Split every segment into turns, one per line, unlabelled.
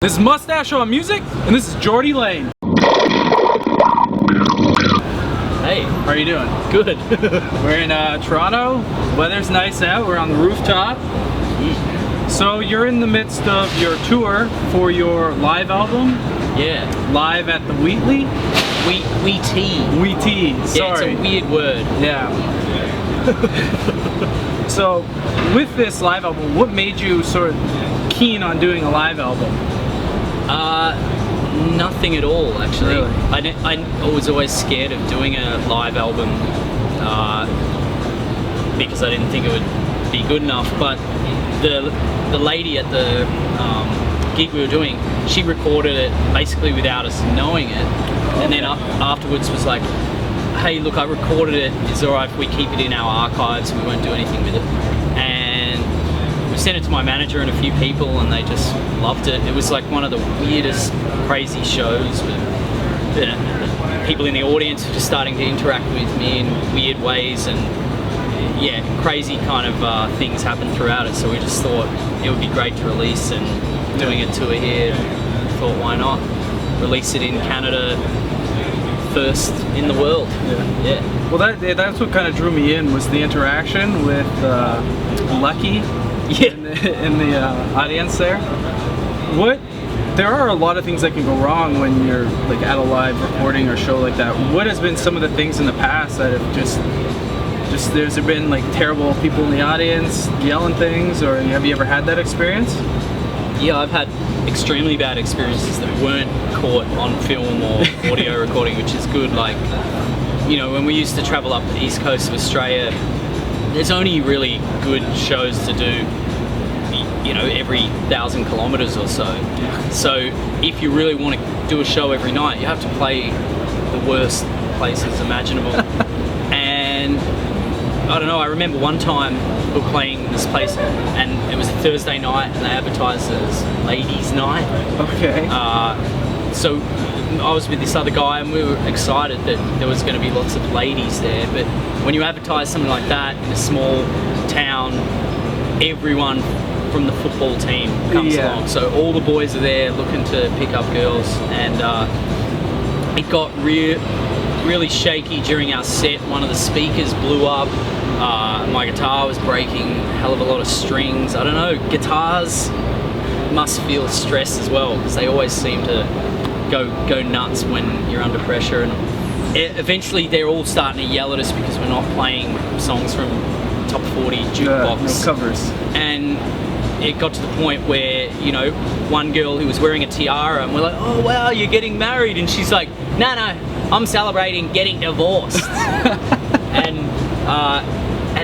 This is Mustache on music, and this is Jordie Lane.
Hey,
how are you doing?
Good.
We're in Toronto. Weather's nice out. We're on the rooftop. So you're in the midst of your tour for your live album.
Yeah.
Live at the Wheatley.
Wheatley.
Sorry.
Yeah, it's a weird word.
Yeah. So with this live album, what made you sort of keen on doing a live album?
Nothing at all, actually.
Really?
I was always scared of doing a live album because I didn't think it would be good enough. But the lady at the gig we were doing, she recorded it basically without us knowing it, and then afterwards was like, "Hey, look, I recorded it. Is it alright if we keep it in our archives? We won't do anything with it." And we sent it to my manager and a few people, and they just loved it. It was like one of the weirdest, crazy shows with people in the audience just starting to interact with me in weird ways, and yeah, crazy kind of things happened throughout it. So we just thought it would be great to release, and doing a tour here, thought why not release it in Canada first in the world. Yeah.
Well, that's what kind of drew me in, was the interaction with Lucky.
Yeah.
In the audience there. There are a lot of things that can go wrong when you're like at a live recording or show like that. What has been some of the things in the past that have just there's been like terrible people in the audience yelling things, or have you ever had that experience?
Yeah, I've had extremely bad experiences that weren't caught on film or audio recording, which is good. Like, you know, when we used to travel up the east coast of Australia, there's only really good shows to do, you know, every 1,000 kilometers or so. So if you really want to do a show every night, you have to play the worst places imaginable. And I don't know, I remember one time we were playing this place, and it was a Thursday night, and they advertised it as ladies' night.
Okay.
So I was with this other guy, and we were excited that there was going to be lots of ladies there. But when you advertise something like that in a small town, everyone from the football team comes along. So all the boys are there looking to pick up girls, and it got really shaky during our set. One of the speakers blew up. My guitar was breaking a hell of a lot of strings. I don't know, guitars must feel stress as well, because they always seem to go nuts when you're under pressure. And eventually they're all starting to yell at us because we're not playing songs from top 40 jukebox.
No covers.
And it got to the point where, you know, one girl who was wearing a tiara, and we're like, "Oh wow, you're getting married," and she's like, no, I'm celebrating getting divorced."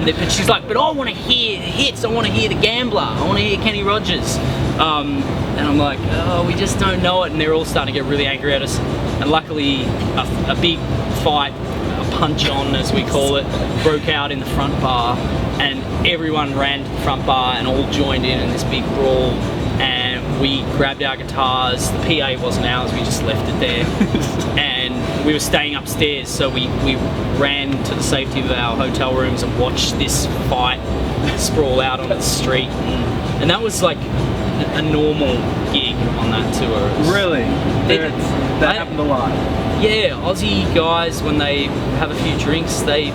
But she's like, "But I want to hear hits. I want to hear The Gambler. I want to hear Kenny Rogers." And I'm like, "Oh, we just don't know it." And they're all starting to get really angry at us. And luckily, a big fight, a punch-on as we call it, broke out in the front bar, and everyone ran to the front bar and all joined in this big brawl. And we grabbed our guitars. The PA wasn't ours. We just left it there. And we were staying upstairs, so we ran to the safety of our hotel rooms and watched this fight sprawl out on the street. And that was like a normal gig on that tour.
Really? That happened a lot.
Yeah, Aussie guys, when they have a few drinks, they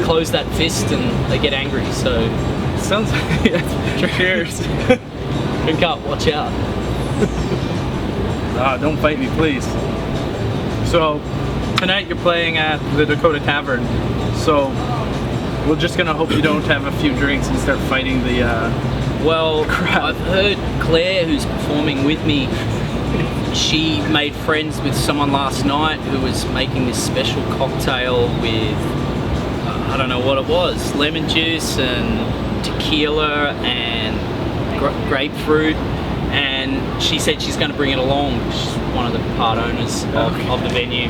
close that fist and they get angry. So
sounds like cheers.
Drink up, watch out.
Don't fight me, please. So tonight you're playing at the Dakota Tavern. So we're just gonna hope you don't have a few drinks and start fighting the
well,
crowd.
I've heard Claire, who's performing with me, she made friends with someone last night who was making this special cocktail with I don't know what it was, lemon juice and tequila and grapefruit, and she said she's going to bring it along. She's one of the part owners of the venue.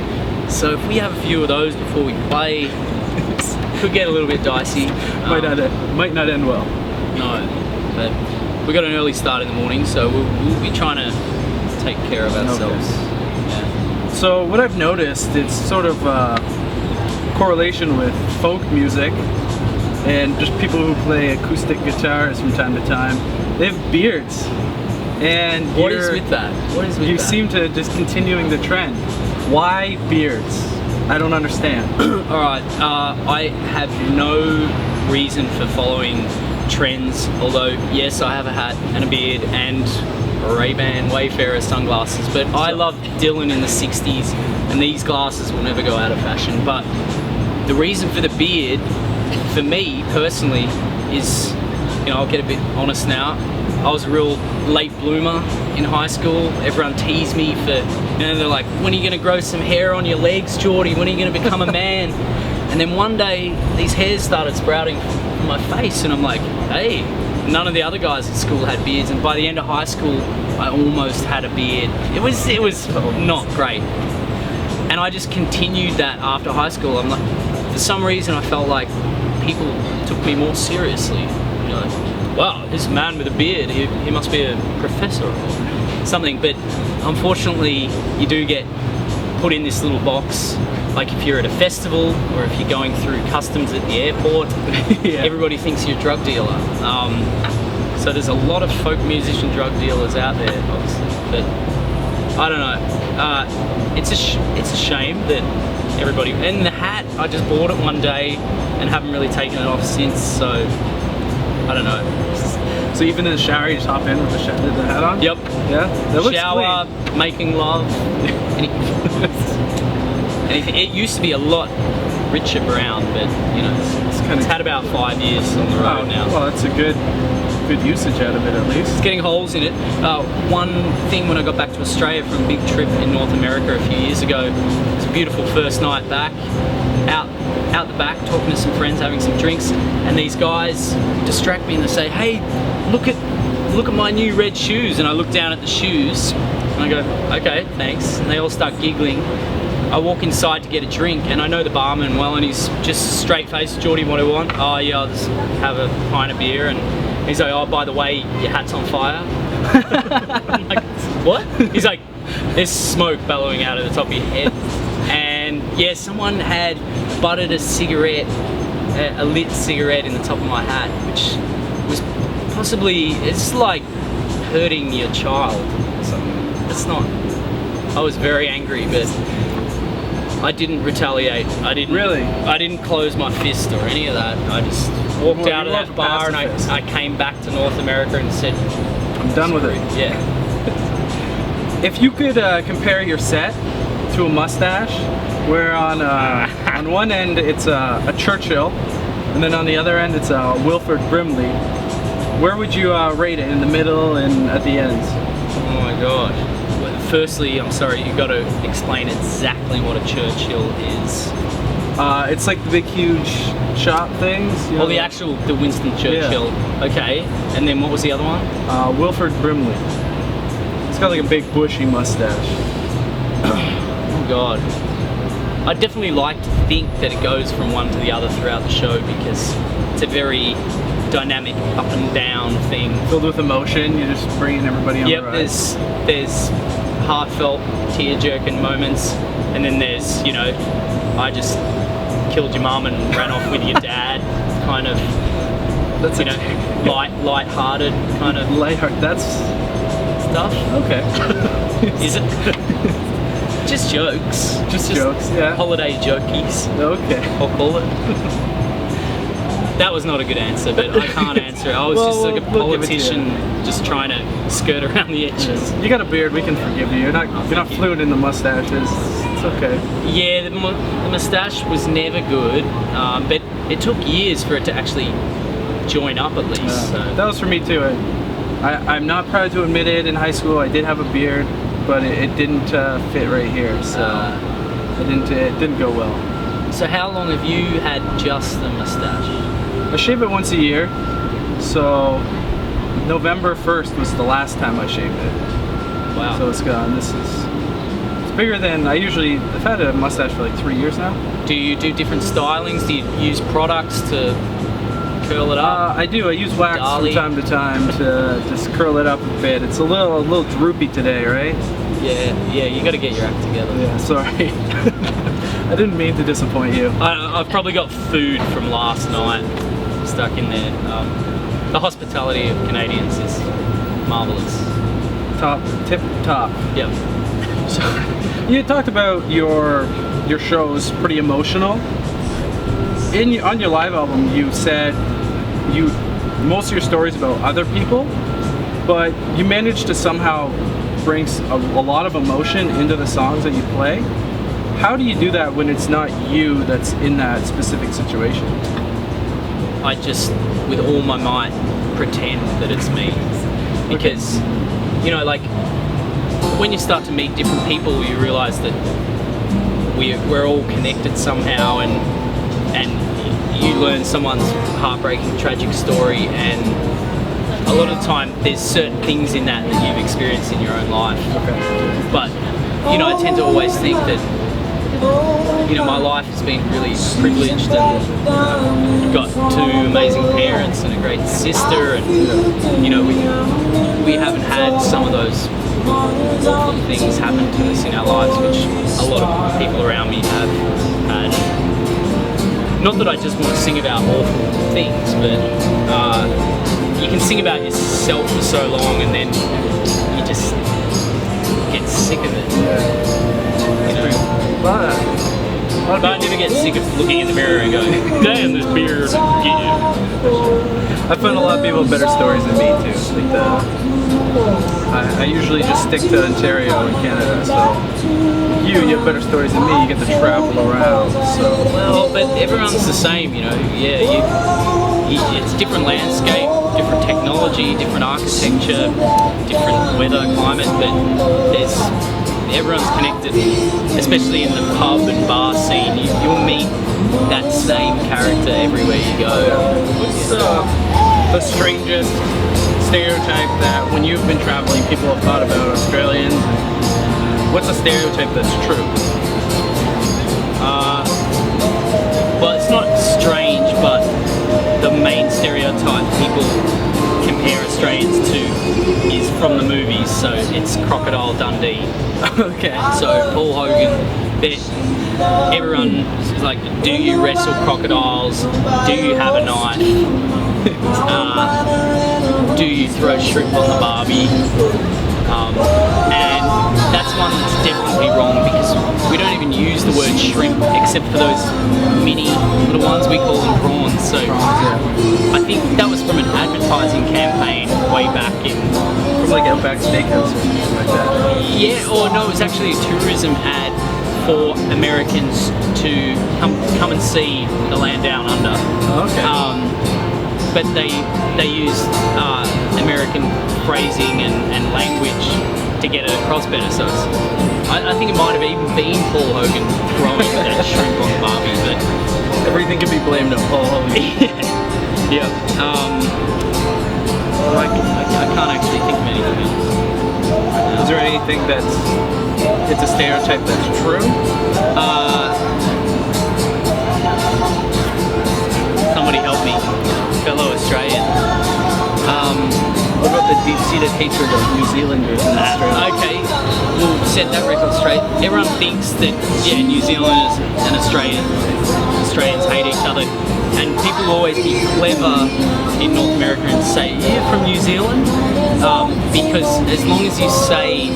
So if we have a few of those before we play, it could get a little bit dicey.
Might not end well.
No, but we got an early start in the morning, so we'll be trying to take care of ourselves.
Okay.
Yeah.
So what I've noticed, it's sort of correlation with folk music and just people who play acoustic guitars from time to time. They have beards. And
What is with that? What is with
you
that?
seem to just continuing the trend. Why beards? I don't understand.
All right, I have no reason for following trends, although yes, I have a hat and a beard and Ray-Ban Wayfarer sunglasses, but I love Dylan in the 60s and these glasses will never go out of fashion. But the reason for the beard, for me personally, is, you know, I'll get a bit honest now, I was a real late bloomer in high school. Everyone teased me for, you know, they're like, when are you gonna grow some hair on your legs, Jordie? When are you gonna become a man? And then one day, these hairs started sprouting from my face, and I'm like, hey, none of the other guys at school had beards, and by the end of high school, I almost had a beard. It was not great. And I just continued that after high school. I'm like, for some reason, I felt like people took me more seriously. You know, wow, this man with a beard, he must be a professor or something. But unfortunately, you do get put in this little box. Like if you're at a festival or if you're going through customs at the airport,
Yeah.
everybody thinks you're a drug dealer. So there's a lot of folk musician drug dealers out there, obviously. But I don't know. It's a shame that everybody. And the hat, I just bought it one day and haven't really taken it off since. So I don't know.
So even in the shower, you just hop in with the hat on?
Yep.
Yeah? That looks
Shower,
clean.
making love. Anything. It used to be a lot richer brown, but you know, it's had about 5 years on the road now.
Well, that's a good usage out of it at least.
It's getting holes in it. One thing when I got back to Australia from a big trip in North America a few years ago, it was a beautiful first night back. Out the back, talking to some friends, having some drinks, and these guys distract me and they say, "Hey, look at my new red shoes." And I look down at the shoes and I go, "Okay, thanks." And they all start giggling. I walk inside to get a drink and I know the barman well, and he's just straight faced, "Jordie, what do you want?" "Oh yeah, I'll just have a pint of beer." And he's like, "Oh, by the way, your hat's on fire." I'm like, "What?" He's like, "There's smoke bellowing out of the top of your head." And yeah, someone had buttered a cigarette, a lit cigarette in the top of my hat, which was possibly, it's like hurting your child. So it's not, I was very angry, but I didn't retaliate. I didn't close my fist or any of that. I just walked out of that bar and I came back to North America and said,
I'm done with it.
Yeah.
If you could compare your set to a Mustache, where on one end it's a Churchill, and then on the other end it's a Wilford Brimley, where would you rate it? In the middle and at the ends?
Oh my god. Well, firstly, I'm sorry, you've got to explain exactly what a Churchill is.
It's like the big, huge shop things. You know?
The Winston Churchill. Yeah. Okay, and then what was the other one?
Wilford Brimley. It's got like a big, bushy mustache.
Oh god. I definitely like to think that it goes from one to the other throughout the show because it's a very dynamic up and down thing.
Filled with emotion, you're just bringing everybody on the ride.
There's heartfelt, tear-jerking moments, and then there's, you know, I just killed your mum and ran off with your dad, kind of,
that's,
you know, light-hearted kind of
light-hearted, that's
stuff.
Okay.
Is it? Just jokes.
Just jokes, yeah.
Holiday jokies.
Okay.
I'll call it. That was not a good answer, but I can't answer it. I was just like a politician just trying to skirt around the edges.
You got a beard, we can forgive you. You're not fluent in the mustaches. It's okay. Yeah,
the mustache was never good, but it took years for it to actually join up at least. So.
That was for me too. I'm not proud to admit it. In high school, I did have a beard, but it didn't fit right here, so it didn't go well.
So how long have you had just the mustache?
I shave it once a year, so November 1st was the last time I shaved it.
Wow.
So it's gone. It's bigger than I've had a mustache for like 3 years now.
Do you do different stylings? Do you use products to curl it up?
I do. I use wax from time to time to just curl it up a bit. It's a little droopy today, right?
Yeah, you got to get your act together.
Yeah, sorry. I didn't mean to disappoint you.
I've probably got food from last night stuck in there. The hospitality of Canadians is marvelous.
Tip top.
Yep.
So you talked about your shows pretty emotional. On your live album, you said most of your stories about other people, but you managed to somehow bring a lot of emotion into the songs that you play. How do you do that when it's not you that's in that specific situation?
I just, with all my might, pretend that it's me. Because, you know, like, when you start to meet different people, you realise that we're all connected somehow, and you learn someone's heartbreaking, tragic story, and a lot of the time there's certain things in that you've experienced in your own life.
Okay.
But, you know, I tend to always think that, you know, my life has been really privileged, and got two amazing parents and a great sister, and, you know, we haven't had some of those awful things happen to us in our lives, which a lot of people around me have had. Not that I just want to sing about awful things, but you can sing about yourself for so long, and then you just get sick of it. You know? But I never get sick of looking in the mirror and going, damn, this beard. Yeah.
I find a lot of people have better stories than me too. Like I usually just stick to Ontario and Canada, so you have better stories than me. You get to travel around. So
Well, but everyone's the same, you know. Yeah, it's different landscape, different technology, different architecture, different weather, climate, but everyone's connected, especially in the pub and bar scene. You'll meet that same character everywhere you go.
what's the strangest stereotype that when you've been traveling, people have thought about Australians? What's a stereotype that's true?
Well, it's not strange, but the main stereotype people compare Australians to is from the movies, so it's Crocodile Dundee.
Okay.
So Paul Hogan, everyone is like, do you wrestle crocodiles? Do you have a knife? Do you throw shrimp on the barbie? And that's one that's definitely wrong, because we don't even use the word shrimp except for those mini little ones. We call them prawns. So I think that was from an advertising campaign way back in,
From like Outback Steakhouse or something like that.
yeah, or no, it was actually a tourism ad for Americans to come and see the land down under.
Okay.
But they used American phrasing and language to get it across better. So I think it might have even been Paul Hogan throwing that shrimp on Barbie, but
Everything can be blamed on Paul Hogan.
yeah. I can't actually think of anything else.
Is there anything it's a stereotype that's true?
Somebody help me, fellow Australian.
What about the deep-seated hatred of New Zealanders in Australia?
Okay, we'll set that record straight. Everyone thinks that, New Zealanders and Australians hate each other, and people will always be clever in North America and say, you're from New Zealand, because as long as you say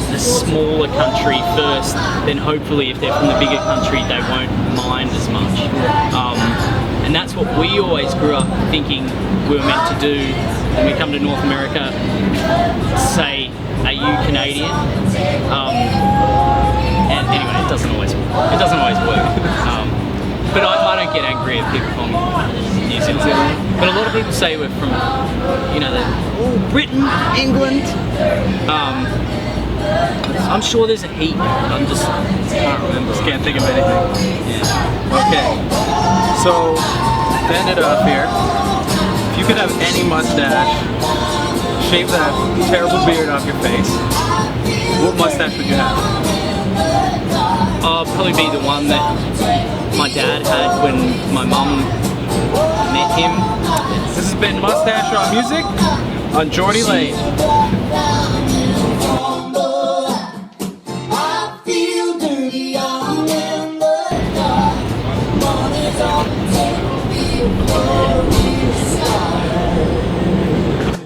the smaller country first, then hopefully if they're from the bigger country, they won't mind as much. And that's what we always grew up thinking we were meant to do when we come to North America. Say, are you Canadian? And anyway, it doesn't always work. But I don't get angry at people from New Zealand. But a lot of people say we're from, Britain, England. I'm sure there's a heap. I can't remember.
Just can't think of anything.
Yeah.
Okay. So, to end it off here, if you could have any mustache, shave that terrible beard off your face, what mustache would you have?
I'll probably be the one that my dad had when my mum met him.
This has been Mustache on Music on Jordie Lane.